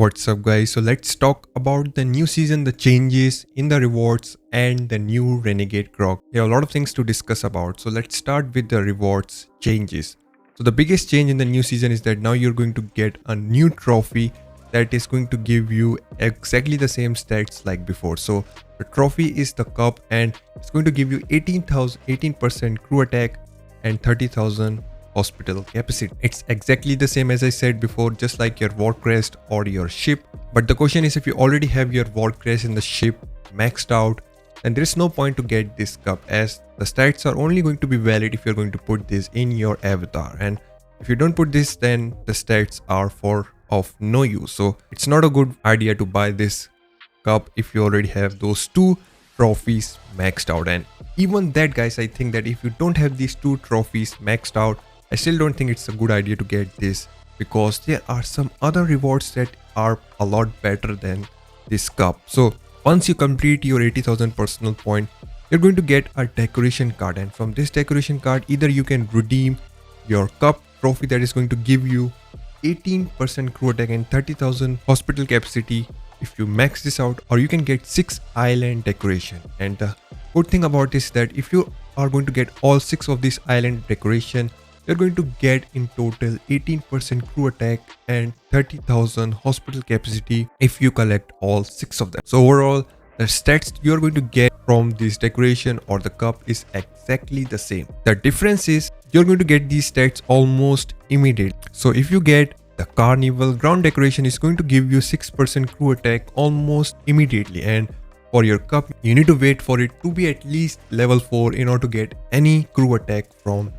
What's up guys, so let's talk about the new season, the changes in the rewards and the new Renegade Croc. There are a lot of things to discuss about, so let's start with the rewards changes. So the biggest change in the new season is that now you're going to get a new trophy that is going to give you exactly the same stats like before. So the trophy is the cup and it's going to give you 18% crew attack and 30,000 hospital capacity. It's exactly the same as I said before, just like your war crest or your ship. But the question is, if you already have your war crest in the ship maxed out, then there is no point to get this cup, as the stats are only going to be valid if you're going to put this in your avatar, and if you don't put this, then the stats are of no use. So it's not a good idea to buy this cup if you already have those two trophies maxed out. And even that guys, I think that if you don't have these two trophies maxed out, I still don't think it's a good idea to get this, because there are some other rewards that are a lot better than this cup. So once you complete your 80,000 personal point, you're going to get a decoration card, and from this decoration card either you can redeem your cup trophy that is going to give you 18% crew attack and 30,000 hospital capacity if you max this out, or you can get 6 island decoration. And the good thing about this is that if you are going to get all 6 of these island decoration, you're going to get in total 18% crew attack and 30,000 hospital capacity if you collect all 6 of them. So overall, the stats you're going to get from this decoration or the cup is exactly the same. The difference is you're going to get these stats almost immediately. So if you get the carnival ground decoration, is going to give you 6% crew attack almost immediately, and for your cup you need to wait for it to be at least level 4 in order to get any crew attack from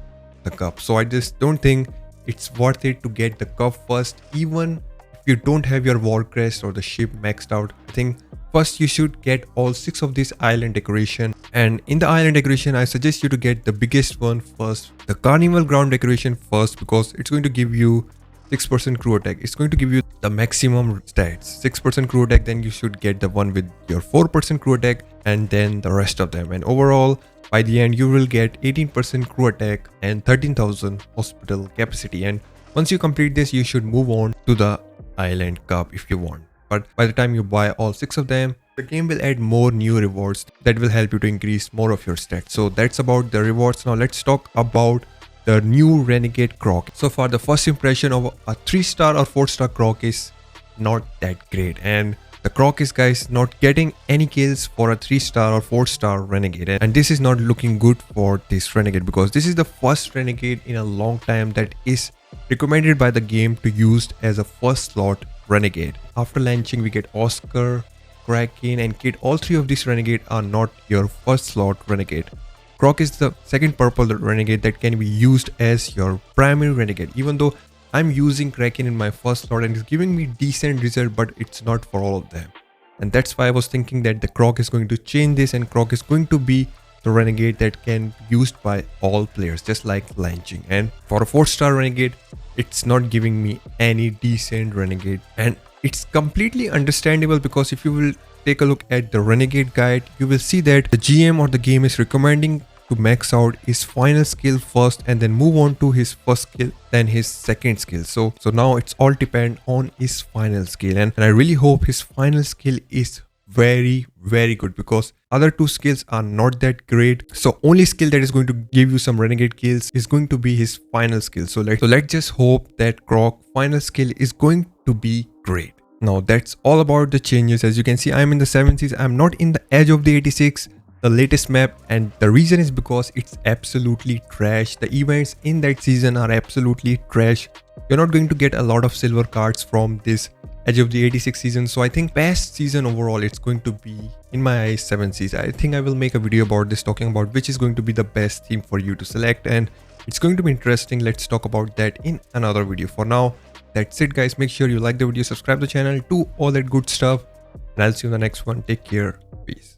the cup. So I just don't think it's worth it to get the cup first, even if you don't have your war crest or the ship maxed out. I think first you should get all 6 of these island decoration, and in the island decoration I suggest you to get the biggest one first, the carnival ground decoration first, because it's going to give you 6% crew attack. It's going to give you the maximum stats, 6% crew attack. Then you should get the one with your 4% crew attack, and then the rest of them, and overall by the end you will get 18% crew attack and 13,000 hospital capacity. And once you complete this, you should move on to the island cup if you want. But by the time you buy all 6 of them, the game will add more new rewards that will help you to increase more of your stats. So that's about the rewards. Now let's talk about the new Renegade Croc. So far the first impression of a 3-star or 4-star Croc is not that great, and the Croc is guys not getting any kills for a 3-star or 4-star Renegade, and this is not looking good for this Renegade, because this is the first Renegade in a long time that is recommended by the game to use as a first slot Renegade. After launching we get Oscar, Kraken and Kid. All 3 of these Renegade are not your first slot Renegade. Croc is the second purple Renegade that can be used as your primary Renegade, even though I'm using Kraken in my first slot and it's giving me decent result, but it's not for all of them. And that's why I was thinking that the Croc is going to change this, and Croc is going to be the Renegade that can be used by all players, just like launching. And for a 4-star Renegade, it's not giving me any decent Renegade, and it's completely understandable, because if you will take a look at the Renegade guide, you will see that the GM or the game is recommending to max out his final skill first and then move on to his first skill, then his second skill. So now it's all depend on his final skill, and I really hope his final skill is very good, because other 2 skills are not that great. So only skill that is going to give you some Renegade kills is going to be his final skill. So let's just hope that Croc final skill is going to be great. Now that's all about the changes. As you can see, I'm in the 7 seas. I'm not in the edge of the 86, the latest map, and the reason is because it's absolutely trash. The events in that season are absolutely trash. You're not going to get a lot of silver cards from this edge of the 86 season. So I think best season overall, it's going to be, in my eyes, 7 seas. I think I will make a video about this, talking about which is going to be the best theme for you to select, and it's going to be interesting. Let's talk about that in another video. For now, that's it guys. Make sure you like the video, subscribe to the channel, do all that good stuff, and I'll see you in the next one. Take care. Peace.